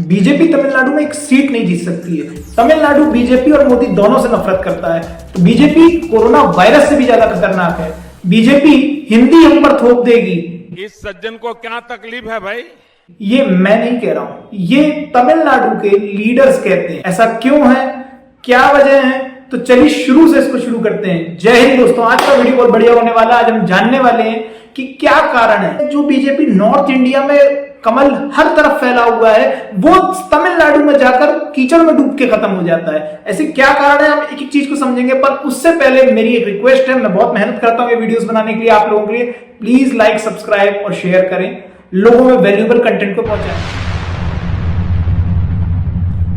BJP Tamil Nadu में एक seat नहीं जीत सकती है। तमिलनाडु बीजेपी और मोदी दोनों से नफरत करता है। तो बीजेपी कोरोना वायरस से भी ज्यादा खतरनाक है। बीजेपी हिंदी हम पर थोप देगी। इस सज्जन को क्या तकलीफ है भाई? ये मैं नहीं कह रहा हूं, ये तमिलनाडु के लीडर्स कहते हैं। ऐसा क्यों है, क्या वजह है, तो चलिए शुरू से इसको शुरू करते हैं। जय हिंद दोस्तों, आज का वीडियो बहुत बढ़िया होने वाला है। आज हम जानने वाले हैं कि क्या कारण है जो बीजेपी नॉर्थ इंडिया में कमल हर तरफ फैला हुआ है, वो तमिलनाडु में जाकर कीचड़ में डूब के खत्म हो जाता है। ऐसे क्या कारण है, हम एक एक चीज को समझेंगे। पर उससे पहले मेरी एक रिक्वेस्ट है, मैं बहुत मेहनत करता हूं ये वीडियोस बनाने के लिए आप लोगों के लिए। प्लीज लाइक, सब्सक्राइब और शेयर करें, लोगों में वैल्यूएबल कंटेंट को पहुंचाएं।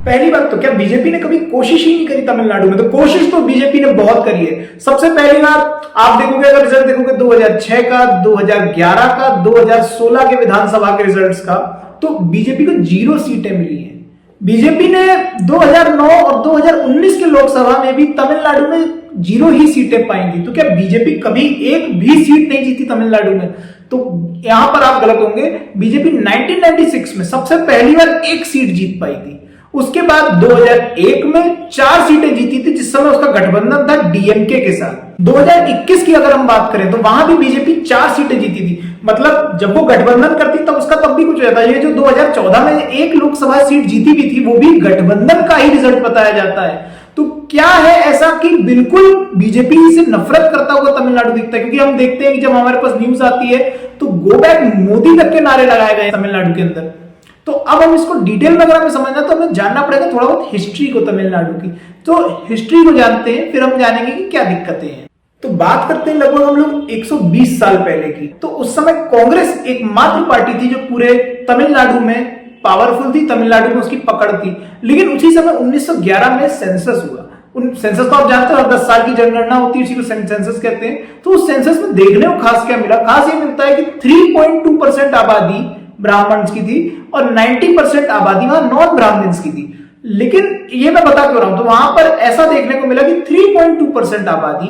पहली बात तो क्या बीजेपी ने कभी कोशिश ही नहीं करी तमिलनाडु में? तो कोशिश तो बीजेपी ने बहुत करी है। सबसे पहली बात आप देखोगे, अगर रिजल्ट देखोगे 2006 का, 2011 का, 2016 के विधानसभा के रिजल्ट्स का, तो बीजेपी को 0 सीटें मिली हैं। बीजेपी ने 2009 और 2019 के लोकसभा में भी तमिलनाडु में 0 ही सीटें पाई थी। तो क्या बीजेपी कभी एक भी सीट नहीं जीती तमिलनाडु में? तो यहां पर आप गलत होंगे। बीजेपी 1996 में सबसे पहली बार 1 सीट जीत पाई थी। उसके बाद 2001 में 4 सीटें जीती थी, जिस समय उसका गठबंधन था डीएमके के साथ। 2021 की अगर हम बात करें तो वहां भी बीजेपी 4 सीटें जीती थी। मतलब जब वो गठबंधन करती तब उसका तब भी कुछ रहता है। ये जो 2014 में 1 लोकसभा सीट जीती भी थी, वो भी गठबंधन का ही रिजल्ट बताया जाता है। तो क्या है ऐसा कि बिल्कुल बीजेपी से नफरत करता हुआ तमिलनाडु दिखता है? क्योंकि हम देखते हैं कि जब हमारे पास न्यूज आती है तो गो बैक मोदी तक के नारे लगाए गए तमिलनाडु के अंदर। तो अब हम इसको डिटेल में अगर हमें समझना तो हमें जानना पड़ेगा थोड़ा बहुत हिस्ट्री को तमिलनाडु की। तो हिस्ट्री को जानते हैं, फिर हम जानेंगे कि क्या दिक्कतें हैं। तो बात करते हैं लगभग हम लोग 120 साल पहले की। तो उस समय कांग्रेस एकमात्र पार्टी थी जो पूरे तमिलनाडु में पावरफुल थी, तमिलनाडु में उसकी पकड़ थी। लेकिन उसी समय 1911 में सेंसस हुआ। सेंसस तो आप जानते हो 10 साल की जनगणना होती है, उसी को सेंसस कहते हैं। तो उस सेंसस में देखने को खास क्या मिला? खास ये मिलता है कि 3.2% आबादी ब्राह्मण्स की थी और 90% आबादी वहां नॉन ब्राह्मण्स की थी। लेकिन ये मैं बता क्यों रहा हूं, तो वहां पर ऐसा देखने को मिला कि 3.2% आबादी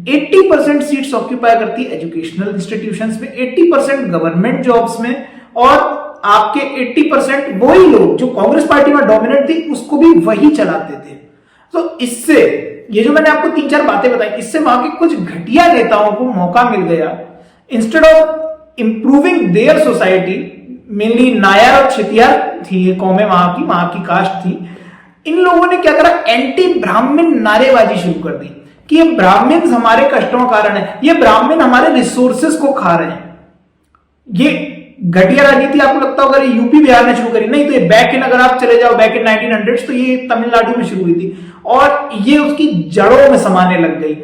80% सीट्स ऑक्यूपाई करती है एजुकेशनल इंस्टीट्यूशंस में, 80% गवर्नमेंट जॉब्स में, और आपके 80% वही लोग जो कांग्रेस पार्टी में डोमिनेट थी उसको भी वही चलाते थे। तो इससे ये जो मैंने आपको 3-4 बातें बताई, इससे वहां के कुछ घटिया नेताओं को मौका मिल गया। Instead of improving there society, mainly Nair और क्षेतियार थी ये कौमें, वहां की कास्ट थी। इन लोगों ने क्या करा, एंटी ब्राह्मण नारेबाजी शुरू कर दी कि ये ब्राह्मण हमारे कष्टों का कारण है, ये ब्राह्मण हमारे रिसोर्सेस को खा रहे हैं। ये घटिया राजनीति आपको लगता होगा यूपी बिहार ने शुरू करी, नहीं। तो ये बैक इन अगर आप चले जाओ बैक इन 1900s, तो ये तमिलनाडु में शुरू हुई थी और ये उसकी जड़ों में समाने लग गई।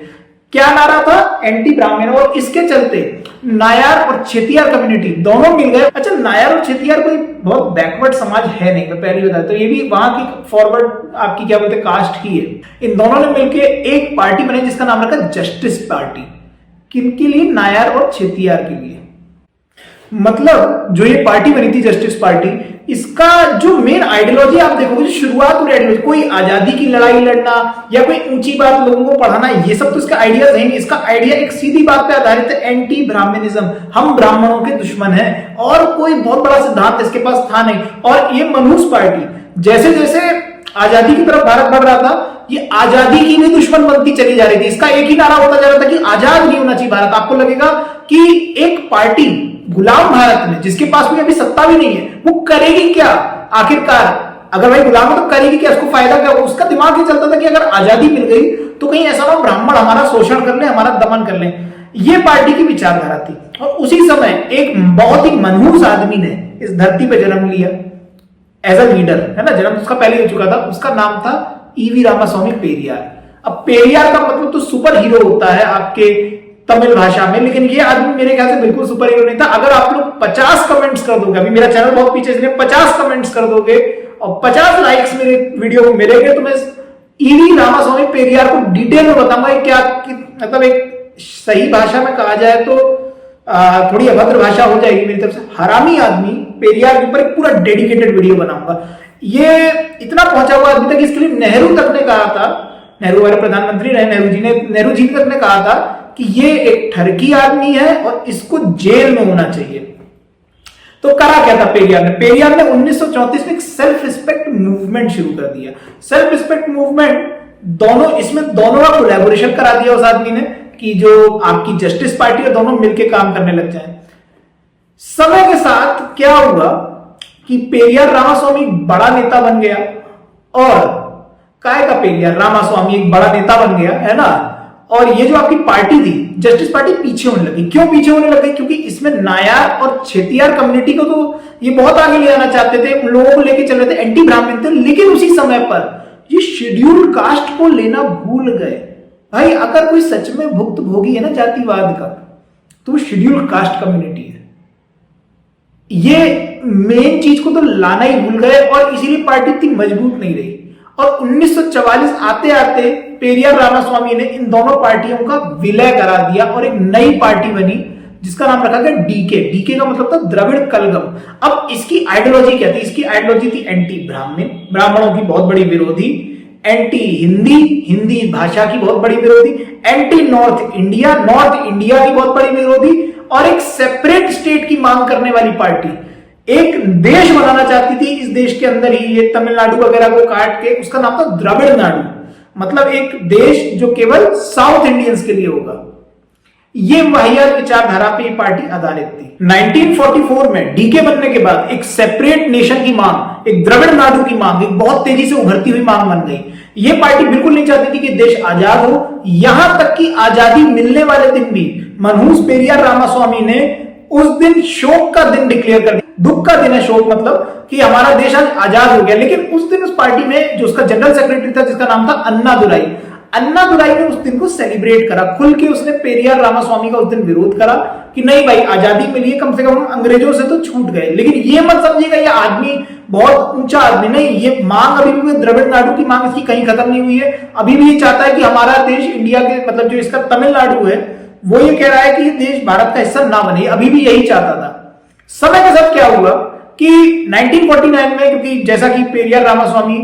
क्या नारा था? एंटी ब्राह्मण। और इसके चलते नायर और क्षेतियार कम्युनिटी दोनों मिल गए। अच्छा, नायर और क्षेतियार कोई बहुत बैकवर्ड समाज है नहीं, मैं पहले बताया। तो ये भी वहां की फॉरवर्ड आपकी क्या बोलते कास्ट ही है। इन दोनों ने मिलकर एक पार्टी बनाई जिसका नाम रखा जस्टिस पार्टी। किनके लिए? नायर और क्षेतियार के लिए। मतलब जो ये पार्टी बनी थी जस्टिस पार्टी, इसका जो मेन आइडियोलॉजी आप देखोगे, शुरुआत और आइडियोलॉजी, कोई आजादी की लड़ाई लड़ना या कोई ऊंची बात लोगों को पढ़ाना, ये सब तो इसका आइडियाज है नहीं। इसका आइडिया एक सीधी बात पे आधारित है, एंटी ब्राह्मणिज्म। हम ब्राह्मणों के दुश्मन हैं, और कोई बहुत बड़ा सिद्धांत इसके पास था नहीं। और ये मनहूस पार्टी जैसे जैसे आजादी की तरफ भारत बढ़ रहा था, ये आजादी की भी दुश्मन बनती चली जा रही थी। इसका एक ही नारा होता जा रहा था कि आजाद नहीं होना चाहिए भारत। आपको लगेगा कि एक पार्टी गुलाम भारत में, जिसके पास भी अभी सत्ता भी नहीं है, वो करेगी क्या आखिरकार? अगर भाई गुलाम है तो करेगी क्या, उसको फायदा क्या? उसका दिमाग ये चलता था कि अगर आजादी मिल गई तो कहीं ऐसा ना ब्राह्मण हमारा शोषण कर ले, हमारा दमन कर ले। ये पार्टी की विचारधारा थी। और उसी समय एक बहुत ही मनहूस आदमी ने इस धरती पर जन्म लिया एज अ लीडर, है ना। जन्म उसका पहले हो चुका था। उसका नाम था ईवी रामास्वामी पेरियार। अब पेरियार का मतलब तो सुपर हीरो होता है आपके तमिल भाषा में, लेकिन ये आदमी मेरे ख्याल से बिल्कुल सुपर हीरो नहीं था। अगर आप लोग 50 कमेंट्स कर दोगे, अभी मेरा चैनल बहुत पीछे इसलिए 50 कमेंट्स कर दोगे और 50 लाइक्स मेरे वीडियो को मिलेंगे, तो मैं ईवी रामास्वामी पेरियार को डिटेल में बताऊंगा। क्या मतलब एक सही भाषा में कहा जाए तो थोड़ी अभद्र भाषा हो जाएगी मेरी तरफ से, हरामी आदमी पेरियार के ऊपर एक पूरा डेडिकेटेड वीडियो बनाऊंगा। ये इतना पहुंचा हुआ आदमी तक, इसके लिए नेहरू तक ने कहा था, नेहरू हमारे प्रधानमंत्री रहे, नेहरू जी तक ने कहा था कि ये एक ठरकी आदमी है और इसको जेल में होना चाहिए। तो करा क्या था पेरियार ने? पेरियार ने 1934 में एक सेल्फ रिस्पेक्ट मूवमेंट शुरू कर दिया। सेल्फ रिस्पेक्ट मूवमेंट दोनों का कोलैबोरेशन करा दिया उस आदमी ने कि जो आपकी जस्टिस पार्टी है दोनों मिलकर काम करने लग जाए। समय के साथ क्या हुआ कि पेरियार रामास्वामी बड़ा नेता बन गया, और काय का पेरियार रामास्वामी एक बड़ा नेता बन गया, है ना। और ये जो आपकी पार्टी थी जस्टिस पार्टी पीछे होने लगी। क्यों पीछे होने लगी? क्योंकि इसमें नायार और छेतियार कम्युनिटी को तो ये बहुत आगे ले जाना चाहते थे, उन लोगों को लेके चल रहे थे, एंटी ब्राह्मण थे। लेकिन उसी समय पर ये शेड्यूल्ड कास्ट को लेना भूल गए। भाई अगर कोई सच में भुक्तभोगी है ना जातिवाद का, तो वो शेड्यूल्ड कास्ट कम्युनिटी है। ये मेन चीज को तो लाना ही भूल गए, और इसीलिए पार्टी इतनी मजबूत नहीं रही। और 1944 आते आते पेरियार रामास्वामी ने इन दोनों पार्टियों का विलय करा दिया और एक नई पार्टी बनी जिसका नाम रखा गया डीके। डीके का मतलब था द्रविड़ कलगम। अब इसकी आइडियोलॉजी क्या थी? इसकी आइडियोलॉजी थी एंटी ब्राह्मण, ब्राह्मणों की बहुत बड़ी विरोधी, एंटी हिंदी, हिंदी भाषा की बहुत बड़ी विरोधी, anti north India, north India की बहुत बड़ी विरोधी, और एक सेपरेट स्टेट की मांग करने वाली पार्टी। एक देश बनाना चाहती थी इस देश के अंदर ही, ये तमिलनाडु वगैरह को काट के, उसका नाम था द्रविड़ नाडु, मतलब एक देश जो केवल साउथ इंडियंस के लिए होगा। ये वाहियात विचारधारा पे ये पार्टी आधारित थी। 1944 में डीके बनने के बाद एक सेपरेट नेशन की मांग, एक द्रविड़ नाडु की मांग, एक बहुत तेजी से उभरती हुई मांग बन गई। ये पार्टी बिल्कुल नहीं चाहती थी कि देश आजाद हो, यहां तक कि आजादी मिलने वाले दिन भी मनहूस पेरियार रामास्वामी ने उस दिन शोक का दिन डिक्लेयर कर दिया। दुख का दिन है शोक, मतलब कि हमारा देश आज आजाद हो गया। लेकिन उस दिन उस पार्टी में जो उसका जनरल सेक्रेटरी था जिसका नाम था अन्नादुराई, अन्नादुराई ने उस दिन को सेलिब्रेट करा खुल के। उसने पेरियार रामास्वामी का उस दिन विरोध करा कि नहीं भाई आजादी मिली है, कम से कम हम अंग्रेजों से तो छूट गए। लेकिन ये मत समझिएगा ये आदमी बहुत ऊंचा आदमी नहीं, ये मांग अभी भी द्रविड़ नाडु की मांग इसकी कहीं खत्म नहीं हुई है। अभी भी ये चाहता है कि हमारा देश इंडिया के, मतलब जो इसका तमिलनाडु है वो ये कह रहा है कि ये देश भारत का हिस्सा ना बने, अभी भी यही चाहता था। समय के साथ क्या हुआ कि 1949 में, क्योंकि जैसा कि पेरियार रामास्वामी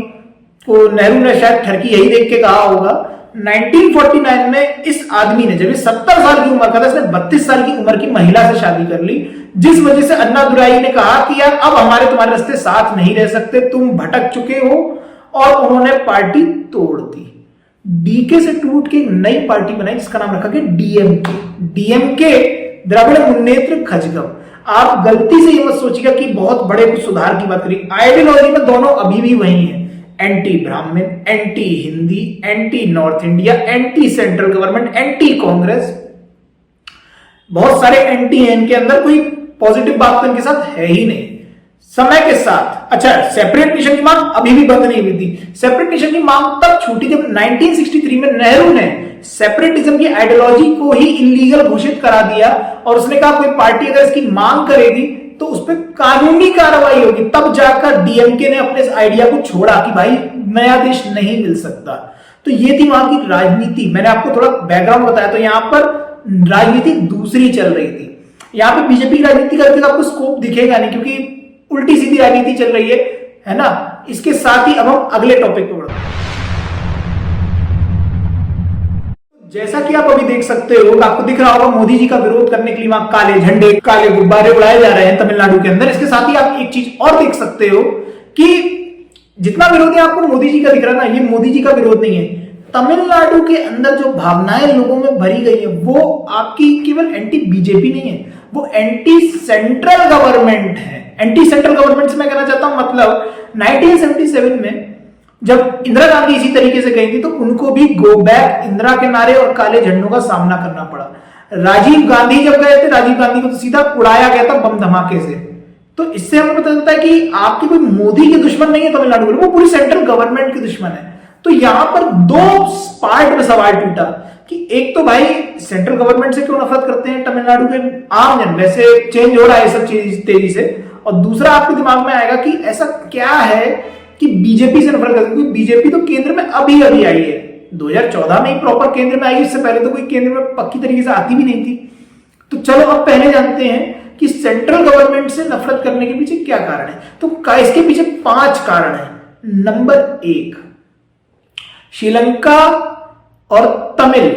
को नेहरू ने शायद ठरकी यही देख के कहा होगा, 1949 में इस आदमी ने, जब ये 70 साल की उम्र का था, इसने 32 साल की उम्र की महिला से शादी कर ली, जिस वजह से अन्नादुराई ने कहा कि यार अब हमारे तुम्हारे रास्ते साथ नहीं रह सकते, तुम भटक चुके हो, और उन्होंने पार्टी तोड़ दी। डीके से टूट के नई पार्टी बनाई जिसका नाम रखा गया डीएमके। डीएमके द्रविड़ मुन्नेत्र खजगम। आप गलती से ये मत सोचिएगा कि बहुत बड़े कुछ सुधार की बात करी, आइडियोलॉजी में दोनों अभी भी वही है, एंटी ब्राह्मण, anti Hindi, anti north India, anti central government, anti Congress, बहुत सारे एंटी हैं इनके अंदर, कोई पॉजिटिव बात तो इनके साथ है ही नहीं। समय के साथ अच्छा सेपरेट नेशन की मांग अभी भी बंद नहीं हुई थी। सेपरेट नेशन की मांग तब छूटी जब 1963 में नेहरू ने सेपरेटिज्म की आइडियोलॉजी को ही इलीगल घोषित करा दिया, और उसने कहा कोई पार्टी अगर इसकी मांग करेगी तो उस पर कानूनी कार्रवाई होगी। तब जाकर डीएमके ने अपने इस आइडिया को छोड़ा कि भाई नया देश नहीं मिल सकता। तो ये थी वहां की राजनीति। मैंने आपको थोड़ा बैकग्राउंड बताया, तो यहां पर राजनीति दूसरी चल रही थी। यहां पे बीजेपी की राजनीति करके तो आपको स्कोप दिखेगा नहीं, क्योंकि उल्टी सीधी राजनीति चल रही है ना। इसके साथ ही अब हम अगले टॉपिक पे बढ़ते हैं। जैसा कि आप अभी देख सकते हो, आपको दिख रहा होगा मोदी जी का विरोध करने के लिए वहां काले झंडे, काले गुब्बारे उड़ाए जा रहे हैं तमिलनाडु के अंदर। इसके साथ ही आप एक चीज और देख सकते हो कि जितना विरोध है आपको मोदी जी का दिख रहा है ना, ये मोदी जी का विरोध नहीं है। तमिलनाडु के अंदर जो भावनाएं लोगों में भरी गई है वो आपकी केवल एंटी बीजेपी नहीं है, वो एंटी सेंट्रल गवर्नमेंट है। एंटी सेंट्रल गवर्नमेंट से मैं कहना चाहता हूं, मतलब 1977 में जब इंदिरा गांधी इसी तरीके से गई थी तो उनको भी गो बैक इंदिरा के नारे और काले झंडों का सामना करना पड़ा। राजीव गांधी जब गए थे, राजीव गांधी को तो सीधा उड़ाया गया था बम धमाके से। तो इससे हमें पता चलता है कि आपकी कोई मोदी के दुश्मन नहीं है तमिलनाडु में, वो पूरी सेंट्रल गवर्नमेंट के दुश्मन है। तो यहां पर दो पार्ट में सवाल टूटा कि एक तो भाई सेंट्रल गवर्नमेंट से क्यों नफरत करते हैं तमिलनाडु के आम जन, वैसे चेंज हो रहा है सब चीज तेजी से, और दूसरा आपके दिमाग में आएगा कि ऐसा क्या है कि बीजेपी से नफरत करते हैं, क्योंकि बीजेपी तो केंद्र में अभी अभी आई है, 2014 में ही प्रॉपर केंद्र में आई, इससे पहले तो कोई केंद्र में पक्की तरीके से आती भी नहीं थी। तो चलो अब पहले जानते हैं कि सेंट्रल गवर्नमेंट से नफरत करने के पीछे क्या कारण है। तो इसके पीछे 5 कारण है। नंबर 1, श्रीलंका और तमिल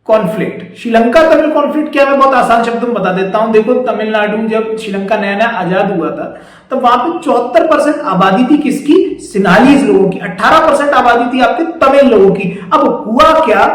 कॉन्फ्लिक्ट। श्रीलंका तमिल कॉन्फ्लिक्ट क्या, मैं बहुत आसान शब्दों में बता देता हूं। देखो, तमिलनाडु जब श्रीलंका नया नया आजाद हुआ था तब वहां पे 74% आबादी थी किसकी, सिन्हालीज लोगों की। 18% आबादी थी आपके तमिल लोगों की। अब हुआ क्या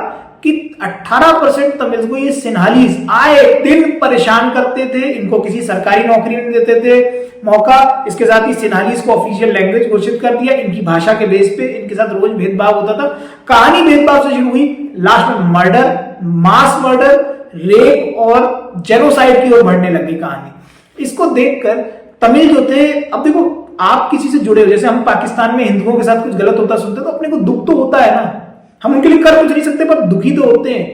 कि 18% तमिल को ये सिन्हालीज आए दिन परेशान करते थे, इनको किसी सरकारी नौकरी में देते थे मौका। इसके साथ ही सिन्हालीज को ऑफिशियल लैंग्वेज घोषित कर दिया, इनकी भाषा के बेस पे इनके साथ रोज भेदभाव होता था। कहानी भेदभाव से शुरू हुई, लास्ट में मर्डर, मास मर्डर, रेप और जेनोसाइड की ओर बढ़ने लगी कहानी। इसको देखकर तमिल जो थे, अब देखो आप किसी से जुड़े हो, जैसे हम पाकिस्तान में हिंदुओं के साथ कुछ गलत होता सुनते तो अपने को दुख तो होता है ना, हम उनके लिए कर कुछ नहीं सकते पर दुखी तो होते हैं।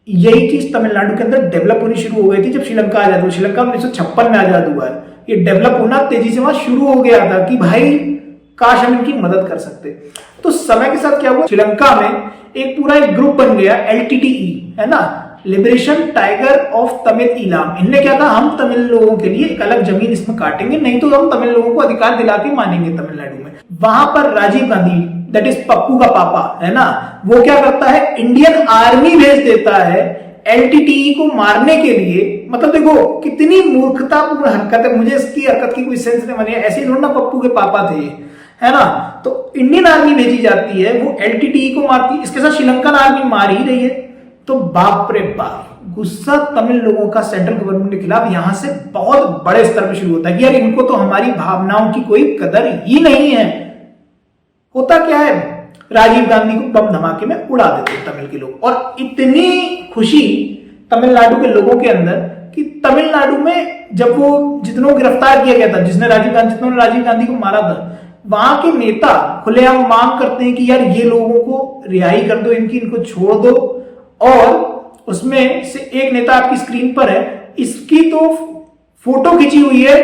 यही चीज तमिलनाडु के अंदर डेवलप होनी शुरू हो गई थी जब श्रीलंका आजाद हुआ। श्रीलंका 1956 में आजाद हुआ है। ये डेवलप होना तेजी से वहां शुरू हो गया था कि भाई काश हम इनकी मदद कर सकते। तो समय के साथ क्या हुआ, श्रीलंका में एक पूरा एक ग्रुप बन गया, LTTE है ना, liberation tiger of Tamil Ilam. इनने क्या कहा, हम तमिल लोगों के लिए एक अलग जमीन इसमें काटेंगे, नहीं तो हम तमिल लोगों को अधिकार दिला के मानेंगे तमिलनाडु में। वहां पर राजीव गांधी, दैट इज पप्पू का पापा है ना, वो क्या करता है, इंडियन आर्मी भेज देता है LTTE को मारने के लिए। मतलब देखो कितनी मूर्खतापूर्ण हरकत है, मुझे इसकी हरकत की कोई सेंस नहीं बनी। ऐसे थोड़ा ना पप्पू के पापा थे है ना। तो इंडियन आर्मी भेजी जाती है, वो LTTE को मारती है, इसके साथ श्रीलंकन आर्मी मार ही रही है। तो बाप रे बाप, गुस्सा तमिल लोगों का सेंट्रल गवर्नमेंट के खिलाफ यहां से बहुत बड़े स्तर पर शुरू होता है कि यार इनको तो हमारी भावनाओं की कोई कदर ही नहीं है। होता क्या है, राजीव गांधी को बम धमाके में उड़ा देते तमिल के लोग। और इतनी खुशी तमिलनाडु के लोगों के अंदर कि तमिलनाडु में जब वो जितनों को गिरफ्तार किया गया था, जितनों ने राजीव गांधी को मारा था, वहां के नेता खुलेआम मांग करते हैं कि यार ये लोगों को रिहाई कर दो, इनको छोड़ दो। और उसमें से एक नेता आपकी स्क्रीन पर है, इसकी तो फोटो खींची हुई है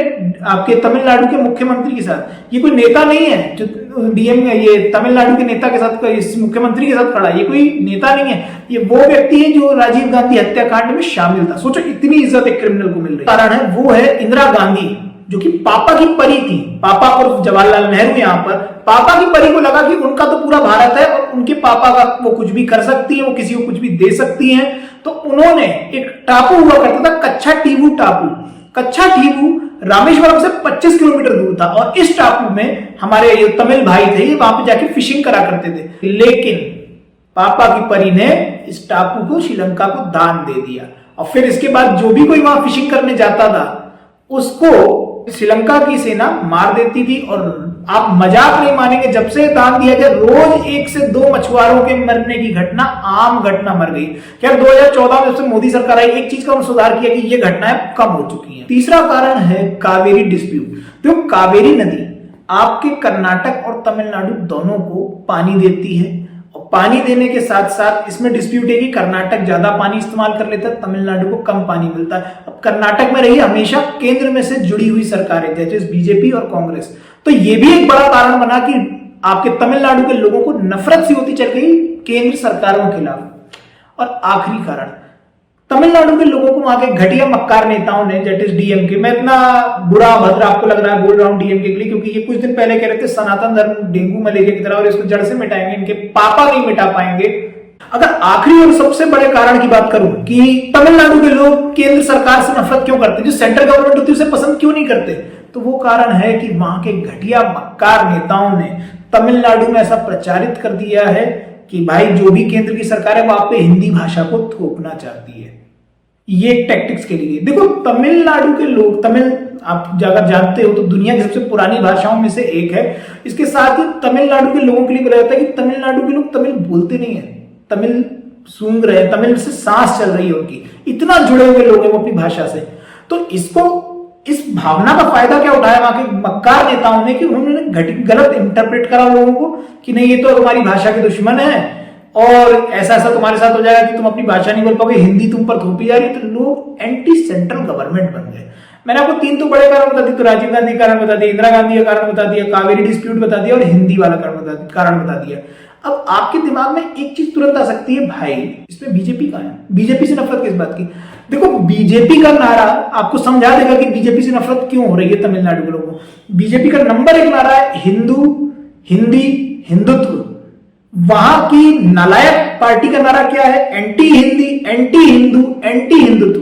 आपके तमिलनाडु के मुख्यमंत्री के साथ। ये कोई नेता नहीं है जो डीएम, ये तमिलनाडु के नेता के साथ, इस मुख्यमंत्री के साथ खड़ा है, ये कोई नेता नहीं है, ये वो व्यक्ति है जो राजीव गांधी हत्याकांड में शामिल था। सोचो इतनी इज्जत एक क्रिमिनल को मिल रही है। कारण है वो है इंदिरा गांधी, जो कि पापा की परी थी। पापा और जवाहरलाल नेहरू, यहाँ पर पापा की परी को लगा कि उनका तो पूरा भारत है और उनके पापा का वो कुछ भी कर सकती है, वो किसी को कुछ भी दे सकती हैं। तो उन्होंने एक टापू हुआ करता था, कच्छा टीबू टापू। कच्छा टीबू रामेश्वरम से 25 किलोमीटर दूर था और इस टापू में हमारे ये तमिल भाई थे, ये वहां पे जाके फिशिंग करा करते थे। लेकिन पापा की परी ने इस टापू को श्रीलंका को दान दे दिया और फिर इसके बाद जो भी कोई वहां फिशिंग करने जाता था उसको श्रीलंका की सेना मार देती थी। और आप मजाक नहीं मानेंगे, जब से दान दिया गया रोज 1 से 2 मछुआरों के मरने की घटना आम घटना मर गई। क्या 2014 में जब से मोदी सरकार आई, एक चीज का सुधार किया कि ये घटनाएं कम हो चुकी हैं। तीसरा कारण है कावेरी डिस्प्यूट। तो कावेरी नदी आपके कर्नाटक और तमिलनाडु दोनों को पानी देती है और पानी देने के साथ साथ इसमें डिस्प्यूट है कि कर्नाटक ज्यादा पानी इस्तेमाल कर लेता है, तमिलनाडु को कम पानी मिलता है। अब कर्नाटक में रही हमेशा केंद्र में से जुड़ी हुई सरकारें जैसे बीजेपी और कांग्रेस, तो यह भी एक बड़ा कारण बना कि आपके तमिलनाडु के लोगों को नफरत सी होती चल गई केंद्र सरकारों के खिलाफ। और आखिरी कारण, तमिलनाडु के लोगों को वहां के घटिया मक्कार नेताओं ने, दैट इज डीएमके, मैं इतना बुरा भद्र आपको लग रहा है बोल रहा हूं डीएमके के लिए, क्योंकि ये कुछ दिन पहले कह रहे थे सनातन धर्म डेंगू मलेरिया की तरह और इसको जड़ से मिटाएंगे, इनके पापा नहीं मिटा पाएंगे। अगर आखिरी और सबसे बड़े कारण की बात करूं कि तमिलनाडु के लोग केंद्र सरकार से नफरत क्यों करते, जो सेंट्रल गवर्नमेंट होती है उसे पसंद क्यों नहीं करते, तो वो कारण है कि वहां के घटिया मक्कार नेताओं ने तमिलनाडु में ऐसा प्रचारित कर दिया है कि भाई जो भी केंद्र की सरकार है वो आप पे हिंदी भाषा को थोपना चाहती है। ये टैक्टिक्स के लिए देखो, तमिलनाडु के लोग, तमिल आप अगर जानते हो तो दुनिया की सबसे पुरानी भाषाओं में से एक है। इसके साथ ही तमिलनाडु के लोगों के लिए बोला जाता है कि तमिलनाडु के लोग तमिल बोलते नहीं है, तमिल सूंघ रहे हैं, तमिल से सांस चल रही है उनकी, इतना जुड़े हुए लोग हैं वो अपनी भाषा से। तो इस भावना का फायदा क्या उठाया वहां के मक्कार नेताओं ने कि उन्होंने गलत इंटरप्रेट करा लोगों को कि नहीं ये तो तुम्हारी भाषा के दुश्मन है और ऐसा ऐसा तुम्हारे साथ हो जाएगा कि तुम अपनी भाषा नहीं बोल पाओगे, हिंदी तुम पर थोपी जा रही है। तो लोग एंटी सेंट्रल गवर्नमेंट बन गए। मैंने आपको 3 तो बड़े कारण बता दिए, तो राजीव गांधी कारण बता दिया, इंदिरा गांधी का कारण बता दिया, कावेरी डिस्प्यूट बता दिया और हिंदी वाला कारण बता दिया। अब आपके दिमाग में एक चीज तुरंत आ सकती है, भाई इसमें बीजेपी का है, बीजेपी से नफरत किस बात की। देखो बीजेपी का नारा आपको समझा देगा कि बीजेपी से नफरत क्यों हो रही है तमिलनाडु के लोगों को। बीजेपी का नंबर 1 नारा है हिंदू, हिंदी, हिंदुत्व। वहां की नालायक पार्टी का नारा क्या है? Anti Hindi, anti Hindu, anti Hindutva.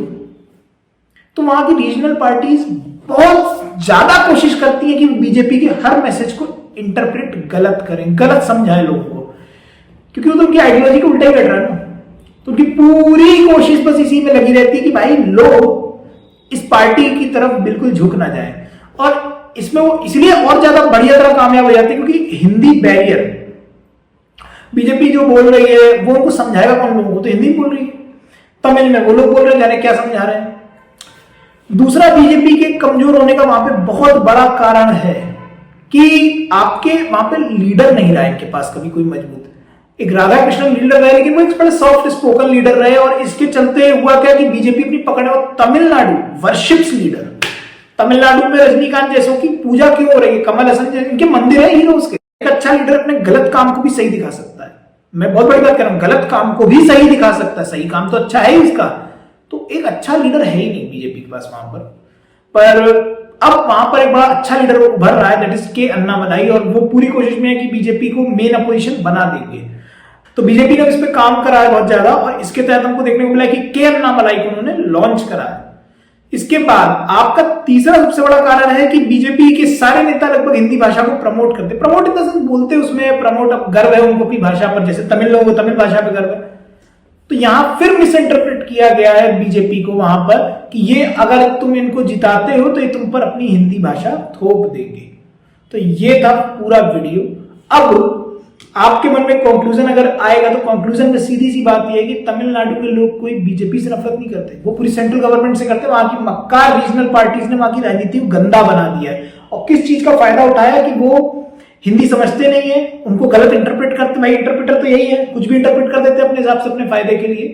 तो वहां की रीजनल पार्टीज बहुत ज्यादा कोशिश करती है कि बीजेपी के हर मैसेज को इंटरप्रेट गलत करें, गलत समझाएं लोगों को, क्योंकि वो तो उनकी आइडियोलॉजी को उल्टा ही कर रहा है ना। तो उनकी पूरी कोशिश बस इसी में लगी रहती है कि भाई लोग इस पार्टी की तरफ बिल्कुल झुक ना जाए। और इसमें वो इसलिए और ज्यादा बढ़िया तरह कामयाब हो जाते हैं क्योंकि हिंदी बैरियर, बीजेपी जो बोल रही है वो उनको समझाएगा कौन? लोगों को तो हिंदी बोल रही है, तमिल में वो लोग बोल रहे हैं, जाने क्या समझा रहे हैं। दूसरा, बीजेपी के कमजोर होने का वहां पे बहुत बड़ा कारण है कि आपके वहां पे लीडर नहीं रहा इनके पास कभी कोई मजबूत। एक राधा कृष्णन लीडर रहे, लेकिन वो एक बड़े सॉफ्ट स्पोकन लीडर रहे, और इसके चलते हुआ क्या कि बीजेपी अपनी पकड़ में, तमिलनाडु वर्शिप्स लीडर। तमिलनाडु में रजनीकांत जैसों की पूजा क्यों हो रही है? कमल हसन जैसे इनके मंदिर है हीरोज के। एक अच्छा लीडर अपने गलत काम को भी सही दिखा सकता है। मैं बहुत बड़ी बात कर रहा हूं, गलत काम को भी सही दिखा सकता है, सही काम तो अच्छा है ही उसका। तो एक अच्छा लीडर है ही नहीं बीजेपी के पास वहां पर अब वहां पर एक बड़ा अच्छा लीडर उभर रहा है, दैट इज के अन्नामलाई, और वो पूरी कोशिश में है कि बीजेपी को मेन अपोजिशन बना देंगे। तो बीजेपी ने इस पे काम करा है बहुत ज्यादा, और इसके तहत हमको देखने को मिला कि के अन्नामलाई को उन्होंने लॉन्च करा है। इसके बाद आपका तीसरा सबसे बड़ा कारण है कि बीजेपी के सारे नेता लगभग हिंदी भाषा को प्रमोट करते, प्रमोट इन द सेंस बोलते उसमें प्रमोट, अब गर्व है उनको अपनी भाषा पर, जैसे तमिल लोगों को तमिल भाषा पर गर्व है। तो यहां फिर मिस इंटरप्रेट किया गया है बीजेपी को वहां पर कि ये अगर तुम इनको जिताते हो तो ये तुम पर अपनी हिंदी भाषा थोप देंगे। तो ये था पूरा वीडियो। अब आपके मन में कंक्लूजन अगर आएगा तो कंक्लूजन में सीधी सी बात यह है कि तमिलनाडु के लोग कोई बीजेपी से नफरत नहीं करते, वो पूरी सेंट्रल गवर्नमेंट से करते। वहां की मक्कार रीजनल पार्टीज ने वहां की राजनीति को गंदा बना दिया है, और किस चीज का फायदा उठाया कि वो हिंदी समझते नहीं है, उनको गलत इंटरप्रेट करते। भाई इंटरप्रेटर तो यही है, कुछ भी इंटरप्रेट कर देते हैं अपने हिसाब से अपने फायदे के लिए।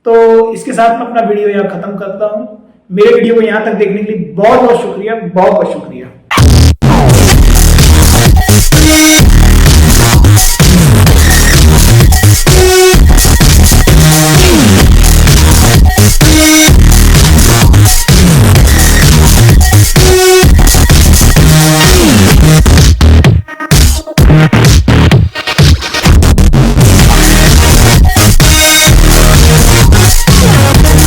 तो इसके साथ मैं अपना वीडियो यहाँ खत्म करता हूं। मेरे वीडियो को यहां तक देखने के लिए बहुत बहुत शुक्रिया, बहुत बहुत शुक्रिया।